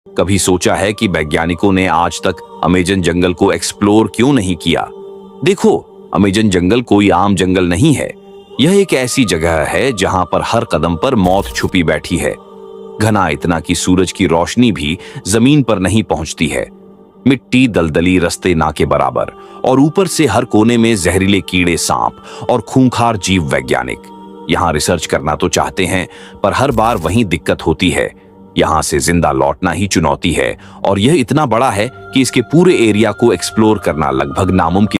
कभी सोचा है कि वैज्ञानिकों ने आज तक अमेजन जंगल को एक्सप्लोर क्यों नहीं किया? देखो, अमेजन जंगल कोई आम जंगल नहीं है। यह एक ऐसी जगह है जहां पर हर कदम पर मौत छुपी बैठी है। घना इतना कि सूरज की रोशनी भी जमीन पर नहीं पहुंचती है। मिट्टी, दलदली, रास्ते ना के बराबर, और ऊपर से हर कोने में जहरीले कीड़े, सांप और खूंखार जीव। वैज्ञानिक यहाँ रिसर्च करना तो चाहते हैं, पर हर बार वही दिक्कत होती है। यहाँ से जिंदा लौटना ही चुनौती है, और यह इतना बड़ा है कि इसके पूरे एरिया को एक्सप्लोर करना लगभग नामुमकिन।